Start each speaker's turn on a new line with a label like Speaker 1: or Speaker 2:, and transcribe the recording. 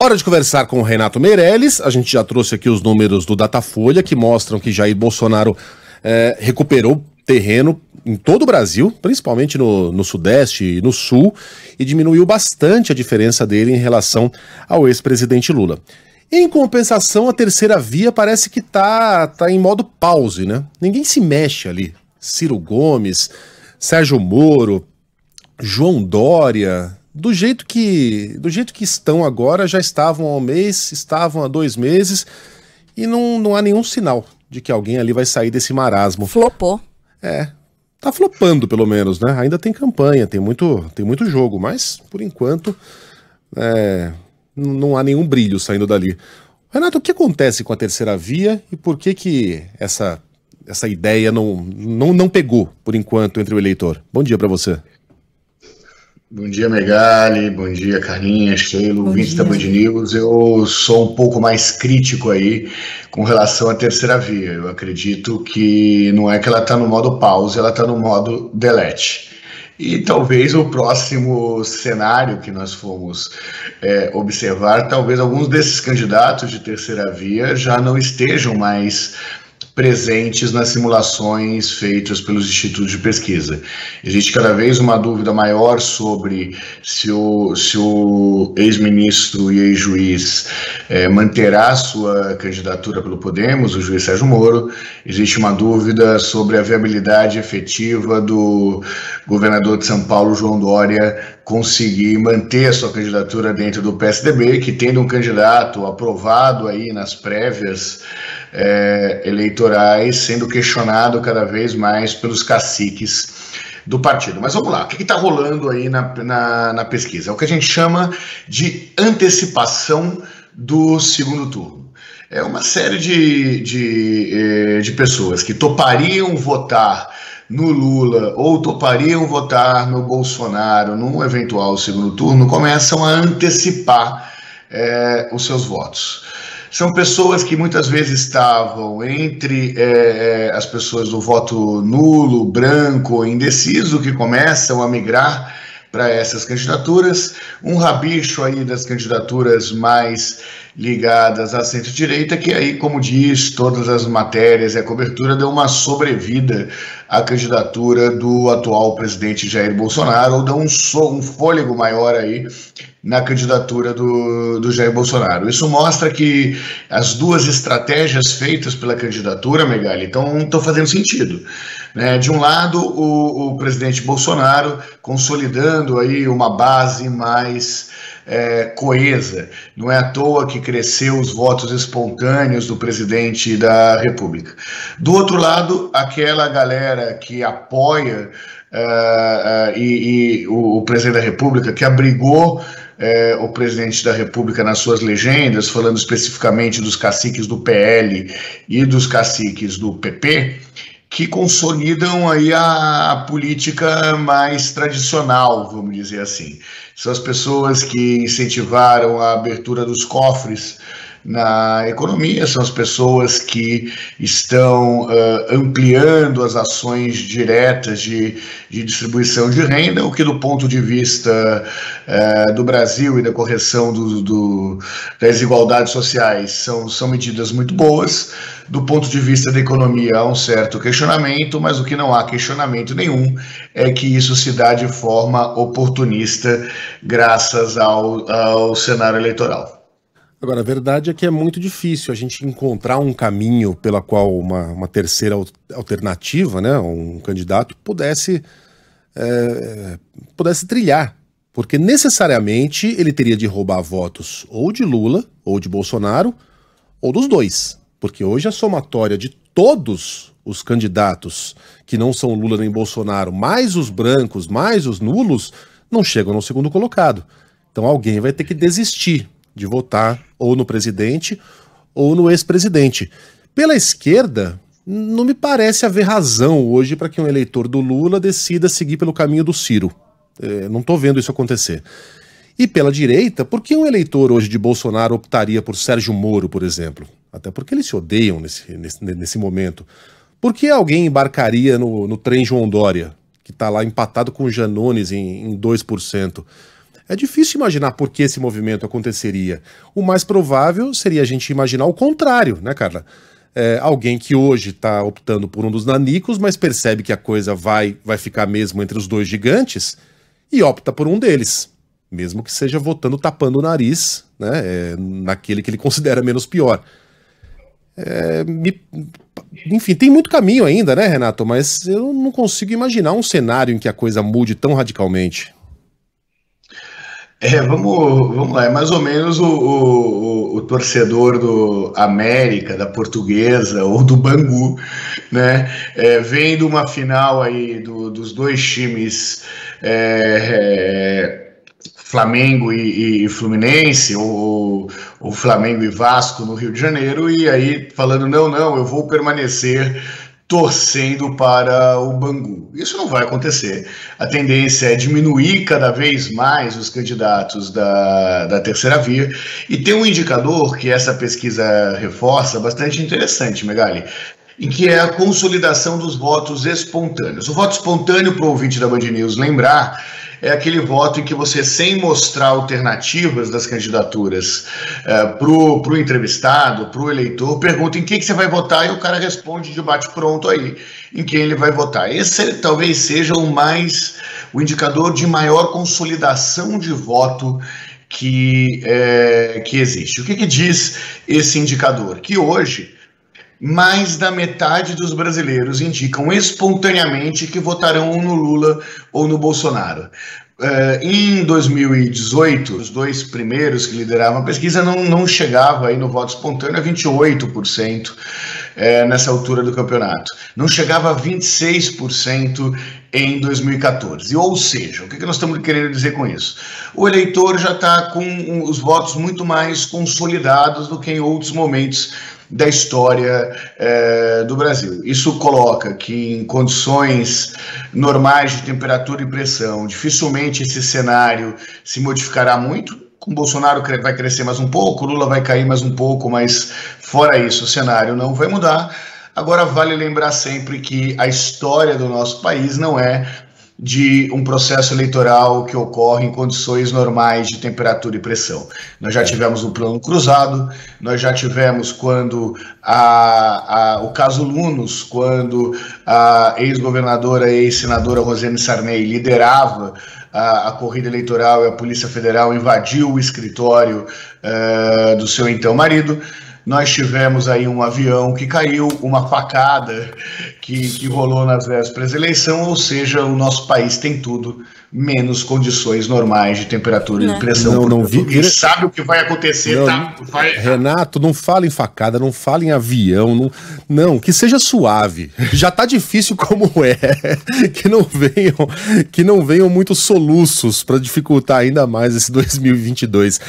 Speaker 1: Hora de conversar com o Renato Meirelles. A gente já trouxe aqui os números do Datafolha que mostram que Jair Bolsonaro recuperou terreno em todo o Brasil, principalmente no Sudeste e no Sul, e diminuiu bastante a diferença dele em relação ao ex-presidente Lula. Em compensação, a terceira via parece que tá em modo pause, né? Ninguém se mexe ali. Ciro Gomes, Sérgio Moro, João Dória, do jeito que estão agora, já estavam há um mês, estavam há 2 meses, e não há nenhum sinal de que alguém ali vai sair desse marasmo.
Speaker 2: Flopou.
Speaker 1: Tá flopando pelo menos, né? Ainda tem campanha, tem muito jogo, mas por enquanto não há nenhum brilho saindo dali. Renato, o que acontece com a terceira via e por que essa ideia não pegou por enquanto entre o eleitor? Bom dia para você.
Speaker 3: Bom dia, Megali, bom dia, Carlinha, Sheilo, ouvintes da Band News. Eu sou um pouco mais crítico aí com relação à terceira via. Eu acredito que não é que ela está no modo pause, ela está no modo delete. E talvez o próximo cenário que nós fomos observar, talvez alguns desses candidatos de terceira via já não estejam mais presentes nas simulações feitas pelos institutos de pesquisa. Existe cada vez uma dúvida maior sobre se o ex-ministro e ex-juiz manterá sua candidatura pelo Podemos, o juiz Sérgio Moro. Existe uma dúvida sobre a viabilidade efetiva do governador de São Paulo, João Dória, conseguir manter a sua candidatura dentro do PSDB, que tendo um candidato aprovado aí nas prévias eleitorais, sendo questionado cada vez mais pelos caciques do partido. Mas vamos lá, o que está rolando aí na pesquisa? É o que a gente chama de antecipação do segundo turno. É uma série de pessoas que topariam votar no Lula ou topariam votar no Bolsonaro num eventual segundo turno, começam a antecipar os seus votos. São pessoas que muitas vezes estavam entre as pessoas do voto nulo, branco, indeciso, que começam a migrar para essas candidaturas, um rabicho aí das candidaturas mais ligadas à centro-direita, que aí, como diz todas as matérias e a cobertura, deu uma sobrevida à candidatura do atual presidente Jair Bolsonaro, ou deu um fôlego maior aí na candidatura do Jair Bolsonaro. Isso mostra que as duas estratégias feitas pela candidatura, Megali, estão fazendo sentido. De um lado, o presidente Bolsonaro consolidando aí uma base mais coesa. Não é à toa que cresceu os votos espontâneos do presidente da República. Do outro lado, aquela galera que apoia o presidente da República, que abrigou o presidente da República nas suas legendas, falando especificamente dos caciques do PL e dos caciques do PP, que consolidam aí a política mais tradicional, vamos dizer assim. São as pessoas que incentivaram a abertura dos cofres na economia, são as pessoas que estão ampliando as ações diretas de distribuição de renda, o que do ponto de vista do Brasil e da correção das desigualdades sociais são medidas muito boas. Do ponto de vista da economia há um certo questionamento, mas o que não há questionamento nenhum é que isso se dá de forma oportunista graças ao cenário eleitoral.
Speaker 1: Agora, a verdade é que é muito difícil a gente encontrar um caminho pela qual uma terceira alternativa, né, um candidato, pudesse trilhar. Porque necessariamente ele teria de roubar votos ou de Lula, ou de Bolsonaro, ou dos dois. Porque hoje a somatória de todos os candidatos que não são Lula nem Bolsonaro, mais os brancos, mais os nulos, não chegam no segundo colocado. Então alguém vai ter que desistir de votar ou no presidente ou no ex-presidente. Pela esquerda, não me parece haver razão hoje para que um eleitor do Lula decida seguir pelo caminho do Ciro. Não estou vendo isso acontecer. E pela direita, por que um eleitor hoje de Bolsonaro optaria por Sérgio Moro, por exemplo? Até porque eles se odeiam nesse momento. Por que alguém embarcaria no trem João Dória, que está lá empatado com o Janones em 2%? É difícil imaginar por que esse movimento aconteceria. O mais provável seria a gente imaginar o contrário, né, Carla? Alguém que hoje está optando por um dos nanicos, mas percebe que a coisa vai ficar mesmo entre os dois gigantes e opta por um deles, mesmo que seja votando tapando o nariz, né, naquele que ele considera menos pior. Enfim, tem muito caminho ainda, né, Renato? Mas eu não consigo imaginar um cenário em que a coisa mude tão radicalmente.
Speaker 3: Vamos lá, é mais ou menos o torcedor do América, da Portuguesa ou do Bangu, né? Vendo uma final aí dos dois times, Flamengo e Fluminense, ou Flamengo e Vasco no Rio de Janeiro, e aí falando, não, eu vou permanecer torcendo para o Bangu. Isso não vai acontecer. A tendência é diminuir cada vez mais os candidatos da terceira via, e tem um indicador que essa pesquisa reforça, bastante interessante, Megali, em que é a consolidação dos votos espontâneos. O voto espontâneo, para o ouvinte da Band News lembrar, é aquele voto em que você, sem mostrar alternativas das candidaturas para o entrevistado, para o eleitor, pergunta em quem que você vai votar e o cara responde de bate-pronto aí em quem ele vai votar. Esse talvez seja o indicador de maior consolidação de voto que existe. O que diz esse indicador? Que hoje mais da metade dos brasileiros indicam espontaneamente que votarão no Lula ou no Bolsonaro. Em 2018, os dois primeiros que lideravam a pesquisa não chegava aí no voto espontâneo a 28% nessa altura do campeonato. Não chegava a 26% em 2014. Ou seja, o que nós estamos querendo dizer com isso? O eleitor já está com os votos muito mais consolidados do que em outros momentos da história do Brasil. Isso coloca que em condições normais de temperatura e pressão, dificilmente esse cenário se modificará muito. Com Bolsonaro vai crescer mais um pouco, Lula vai cair mais um pouco, mas fora isso o cenário não vai mudar. Agora vale lembrar sempre que a história do nosso país não é de um processo eleitoral que ocorre em condições normais de temperatura e pressão. Nós já tivemos o Plano Cruzado, nós já tivemos quando o caso Lunos, quando a ex-governadora e ex-senadora Rosiane Sarney liderava a corrida eleitoral e a Polícia Federal invadiu o escritório do seu então marido. Nós tivemos aí um avião que caiu, uma facada que rolou nas vésperas da eleição, ou seja, o nosso país tem tudo, menos condições normais de temperatura e pressão. Quem sabe o que vai acontecer,
Speaker 1: Renato, não fala em facada, não fala em avião, não, que seja suave. Já tá difícil como é, que não venham muitos soluços para dificultar ainda mais esse 2022.